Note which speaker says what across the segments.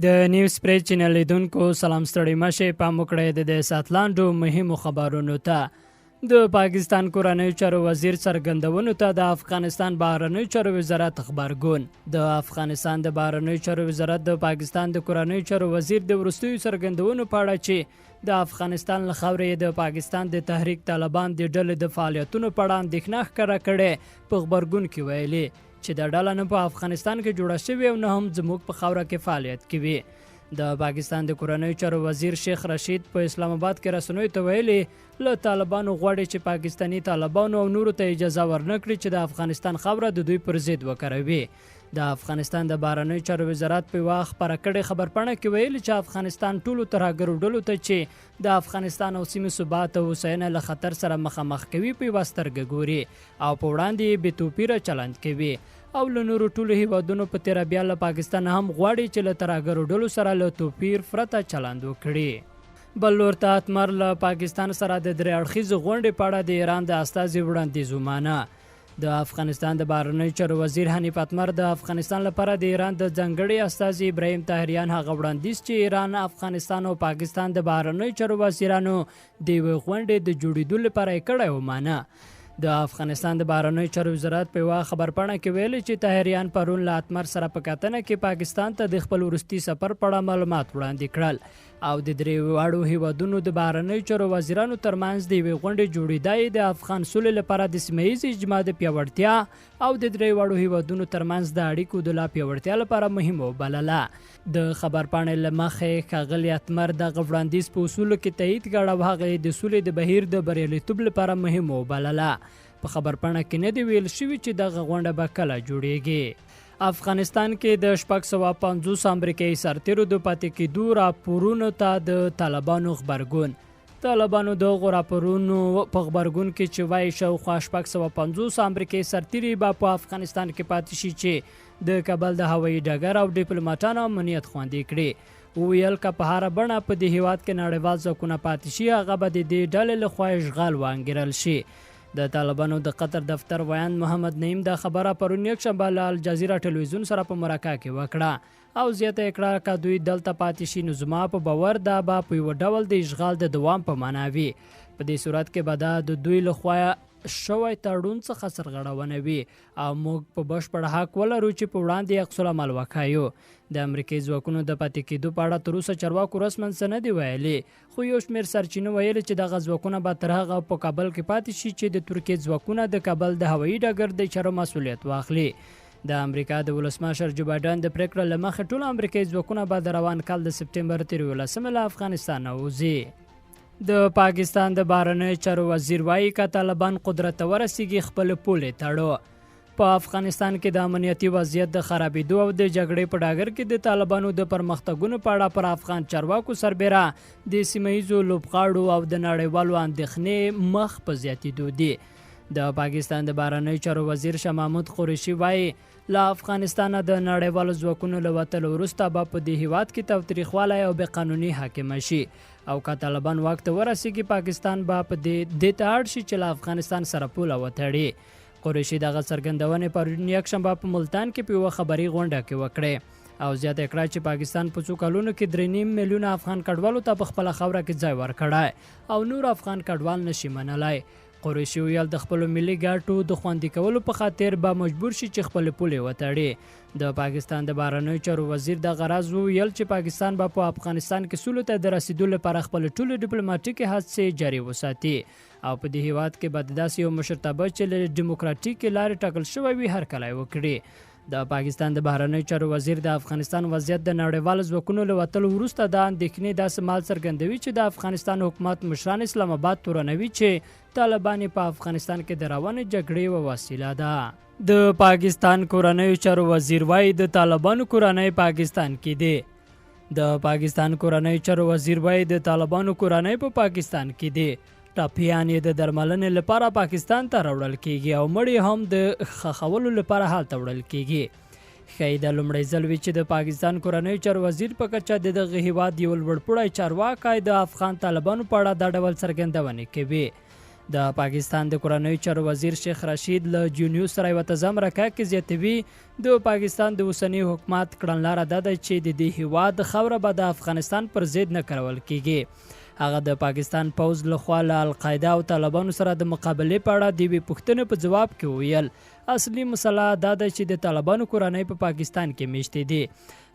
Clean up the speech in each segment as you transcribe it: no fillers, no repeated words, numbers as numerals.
Speaker 1: د نیوز پری چینل لیدونکو سلام ستړي مشه په مکړه د ساتلاندو مهمو خبرونو ته د پاکستان کورنۍ چارو وزیر څرګندونو ته د افغانستان بهرنی چارو وزارت خبرګون د افغانستان د بهرنی چارو وزارت د پاکستان د کورنۍ چارو وزیر د ورستیو څرګندونو په اړه چې د افغانستان له خاورې د پاکستان د تحریک طالبان د ډلې د فعالیتونو په اړه اندېښنه ښکاره کړې په خبرګون کې ویلي چې د ډله نه په افغانستان کې جوړه شوې او نه هم زموږ په خاوره کې فعالیت کوي. د پاکستان د کورنۍ چارو وزیر شیخ رشید په اسلام آباد کې رسنیو ته ویلي له طالبانو غواړي چې پاکستانی طالبانو او نورو ته اجازه ورنکړي چې د افغانستان خاوره د دوی پر ضد وکاروي. د افغانستان د بهرنیو چارو وزارت په وخت خبره کړې خبرپاڼه کې ویلي چې افغانستان ټولو ترهګرو ډلو ته چې د افغانستان او سیمې ثبات او هوساینه له خطر سره مخامخ کوي په یوه سترګه ګوري او په وړاندې بې توپیره چلند کوي او له نورو ټولو هیوادونو په تیره بیا له پاکستان هم غواړي چې له ترهګرو ډلو سره له توپیر پرته چلند وکړي. بل لور ته اتمر له پاکستان سره د درې اړخیزې غونډې په اړه د ایران د استازي وړاندیز ومانه. د افغانستان د بهرنیو چارو وزیر حنیف اتمر د افغانستان لپاره د ایران د ځانګړي استازي ابراهیم طاهریان هغه وړاندیز چې ایران، افغانستان او پاکستان د بهرنیو چارو وزیرانو د یوې غونډې د جوړېدو لپاره یې کړی ومانه. د افغانستان د بهرنیو چارو وزارت په یوه خبرپاڼه کې ویلي چې طاهریان پرون له اتمر سره په کتنه کې پاکستان ته د خپل وروستي سفر په اړه معلومات وړاندې کړل او د درې واړو هیوادونو د بهرنیو چارو وزیرانو ترمنځ د یوې غونډې جوړېدا د افغان سولې لپاره د سیمه ییز اجماع د پیاوړتیا او د درې واړو هیوادونو ترمنځ د اړیکو د لا پیاوړتیا لپاره مهم وبلله. د خبرپاڼې له مخې ښاغلي اتمر دغه وړاندیز په اصولو کې تایید کړ او هغه د سولې د بهیر د بریالیتوب لپاره مهم وبلله. په خبرپاڼه کې نه دی ویل شوي چې دغه غونډه به کله جوړیږي. افغانستان کې د 650 امریکایي سرتیرو د پاتې کېدو راپورونو ته د طالبانو خبرګون. طالبانو دغو راپورونو په خبرګون کې چې وایي شاوخوا 650 امریکایي سرتیري به په افغانستان کې پاتې شي چې د کابل د هوایي ډګر او ډیپلوماټانو امنیت خوندي کړي. ویل که په هره بڼه په دې هیواد کې نړیوال ځواکونه پاتې شي هغه به د دې ډلې لخوا اشغال وانګیرل شي. د طالبانو د قطر دفتر ویاند محمد نعیم دا خبره پرون یکشنبه له الجزیره ټلویزیون سره په مرکه کې وکړه او زیاته یې کړه که دوی دلته پاتې شي نو زما په باور دا به په یوه ډول د اشغال د دوام په معنا وي. په دې صورت کې به دا د دوی لخوا شوی تړون څخه سرغړونه وي او موږ په بشپړ حق ولرو چې په وړاندې عکس العمل وښایو. د امریکایي ځواکونو د پاتې کېدو په اړه تر اوسه چارواکو رسماً څه نه دي ویلي، خو یو شمېر سرچینو ویلي چې دغه ځواکونه به تر هغه په کابل کې پاتې شي چې د ترکیې ځواکونه د کابل د هوایي ډګر د چارو مسؤلیت واخلي. د امریکا د ولسمشر جو بایډن د پریکړې له مخې ټول امریکایي ځواکونه به د روان کال د سپټمبر 13 له افغانستان وځي. د پاکستان د بهرنیو چارو وزیر وایي که طالبان قدرت ته ورسیږي خپل پولې تړو. په افغانستان کې د امنیتي وضعیت د خرابېدو او د جګړې په ډګر کې د طالبانو د پرمختګونو په اړه پر افغان چارواکو سربیره د سیمه ییزو لوبغاړو او د نړیوالو اندېښنې مخ په زیاتېدو دي. د پاکستان د بهرنیو چارو وزیر شاه محمود قریشي وایي له افغانستانه د نړیوالو ځواکونو له وتلو وروسته به په دې هیواد کې تاوتریخوالی او بې قانوني حاکمه شي او که طالبان واک ته ورسیږي پاکستان به په دې ته اړ شي چې له افغانستان سره پوله وتړي. قریشي دغه څرګندونې پرون یکشنبه په ملتان کې په یوه خبري غونډه کې وکړې او زیاته کړه چې پاکستان په څو کلونو کې 3.5 میلیونه افغان کډوالو ته په خپله خاوره کې ځای ورکړی او نور افغان کډوال نشي منلی. قریشي ویل د خپلو ملي ګټو د خوندي کولو په خاطر به مجبور شي چې خپلې پولې وتړي. د پاکستان د بهرنیو چارو وزیر د غرض ویل چې پاکستان به په افغانستان کې سولو ته د رسیدو لپاره خپل ټولې ډیپلوماټیکې هڅې جاري وساتي او په دې هیواد کې به داسې یو مشرتابه چې له ډیموکراتیکې لارې ټاکل شوی وي هرکلی وکړي. د پاکستان د بهرنیو چارو وزیر د افغانستان وضعیت د نړیوالو ځواکونو له وتلو وروسته د اندېښنې داسې مال څرګندوي چې د افغانستان حکومت مشران اسلام آباد تورنوي چې طالبان په افغانستان کې د روانې جګړې یوه وسیله ده. د پاکستان کورنیو چارو وزیر وایي د طالبانو کورنۍ پاکستان کې دی. د پاکستان کورنیو چارو وزیر وایي د طالبانو کورنۍ په پاکستان کې دی. ټاپیان یې د درملنې لپاره پاکستان ته راوړل کیږي او مړي هم د ښخولو لپاره هلته وړل کیږي. ښایي د لومړی ځل وي چې د پاکستان کورنیو چارو وزیر په کچه د دغه هیواد یو لوړپوړی چارواکی د افغان طالبانو په اړه دا ډول څرګندونې کوي. د پاکستان د کورنیو چارو وزیر شیخ رشید له جونیوس سره یوه تازه مرکه کې زیاتوي د پاکستان د اوسني حکومت کړنلاره دا ده چې د دې هیواد خاوره به د افغانستان پر ضد نه کارول کیږي. هغه د پاکستان پوځ لخوا له القاعده او طالبانو سره د مقابلې په اړه د یوې پوښتنې په جواب کې ویل اصلي مسله دا ده چې د طالبانو کورنۍ په پاکستان کې میشتې دي.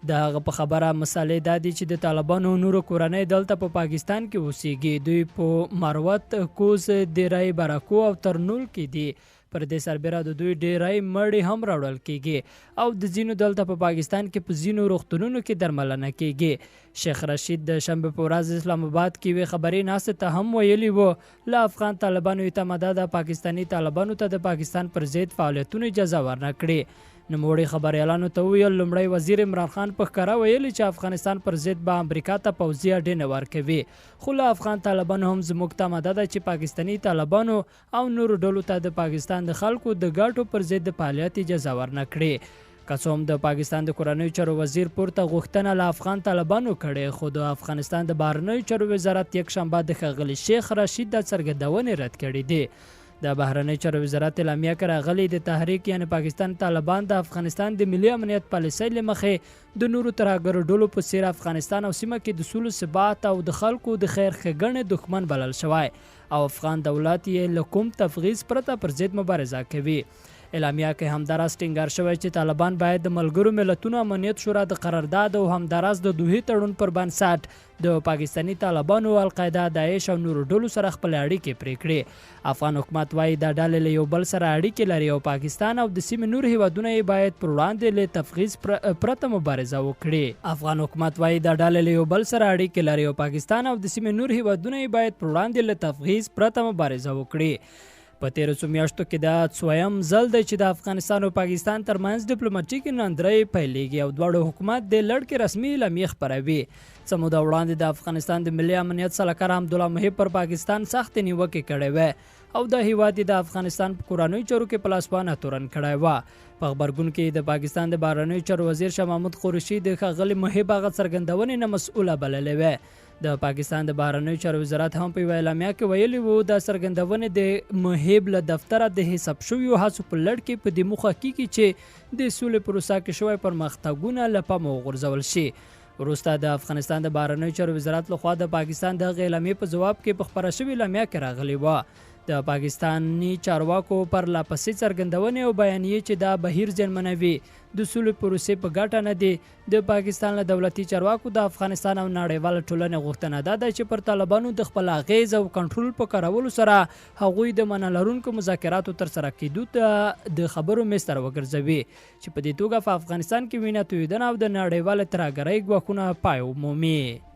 Speaker 1: د هغه په خبره مسالې دا دي چې د طالبانو نورو کورنۍ دلته په پاکستان کې اوسېږي. دوی په مروت، کوز، دیرای، براکو او ترنول کې دي. پر دې سربېره د دوی ډیری مړي هم راوړل کیږي او د ځینو دلته په پاکستان کې په ځینو روغتونونو کې درملنه کیږي. شیخ رشید د شنبه په ورځ اسلام آباد کې یوې خبري ناستې ته هم ویلي و له افغان طالبانو اعتماده د پاکستاني طالبانو ته د پاکستان پر ضد فعالیتونو اجازه ورنه کړي. نوموړي خبریالانو ته وویل لومړی وزیر عمران خان په ښکاره ویلي چې افغانستان پر ضد به امریکا ته پوځي اډې نه ورکوي، خو له افغان طالبانو هم زموږ تماده ده چې پاکستاني طالبانو او نورو ډلو ته د پاکستان د خلکو د ګټو پر ضد د فعالیت اجازه ورنه کړي. که څه هم د پاکستان د کورنیو چارو وزیر پورته غوښتنه له افغان طالبانو کړې، خو د افغانستان د بهرنیو چارو وزارت یکشنبه د ښاغلي شیخ رشید د څرګندونې رد کړې دي. د بهرنیو چارو وزارت اعلامیه کې راغلي د تحریک یعنی پاکستان طالبان د افغانستان د ملي امنیت پالیسۍ له مخې د نورو ترهګرو ډلو په څیر افغانستان او سیمه کې د سولې، ثبات او د خلکو د خیر ښېګڼې دښمن بلل شوی او افغان دولت یې له کوم تفغیض پرته پر ضد مبارزه کوي. اعلامیه کې همداراز ټینګار شوی چې طالبان باید د ملګرو ملتونو امنیت شورا د قرارداد او همداراز د دوحې تړون پر بنسټ د پاکستاني طالبانو، القاعده، داعش او نورو ډلو سره خپل اړیکې پرې کړي. افغان حکومت وایي دا ډلې له یو بل سره اړیکې لري او پاکستان او د سیمې نور هیوادونه یې باید پر وړاندې له تفغیض پرته مبارزه وکړي. افغان حکومت وایي دا ډلې له یو بل سره اړیکې لري او پاکستان او د سیمې نور هیوادونه یې باید پر وړاندې له تفغیض پرته مبارزه وکړي. په تیرو څو میاشتو کې دا څویم ځل دی چې د افغانستان او پاکستان ترمنځ ډیپلوماټیک ناندرۍ پیلېږي او دواړو حکومت د لړ کې رسمي اعلامیې خپروي. څه موده وړاندې د افغانستان د ملي امنیت سلاکار حمدالله محب پر پاکستان سخت نیوکې کړې وې او د هیواد د افغانستان په کورنیو چارو کې پلاسپانه تورن کړی وه. په غبرګون کې د پاکستان د بهرنیو چارو وزیر شاه محمود قریشي د ښاغلي محب هغه څرګندونې نه مسؤله بللې وې. د پاکستان د بهرنیو چارو وزارت هم په یوه اعلامیه کې ویلي وو دا څرګندونې د محب له دفتره د حساب شویو هڅو په لړ کې په دې موخه کېږي چې د سولې پروسه کې شوی پرمختګونه له پامه وغورځول شي. وروسته د افغانستان د بهرنیو چارو وزارت لخوا د پاکستان د هغې اعلامیې په ځواب کې په خپره شوې اعلامیه کې راغلي وه د پاکستاني چارواکو پر لاپسې څرګندونې او بیانیې چې دا بهیر زیانمنوي د سولې پروسې په ګټه نه دي. د پاکستان له دولتي چارواکو د افغانستان او نړیواله ټولنې غوښتنه دا ده چې پر طالبانو د خپل اغیز او کنټرول په کارولو سره هغوی د منع لرونکو مذاکراتو ترسره کېدو ته د خبرو میز ته وګرځوي چې په دې توګه په افغانستان کې وینه تویېدنه او د نړیواله ترهګرۍ ګواښونه پای ومومي.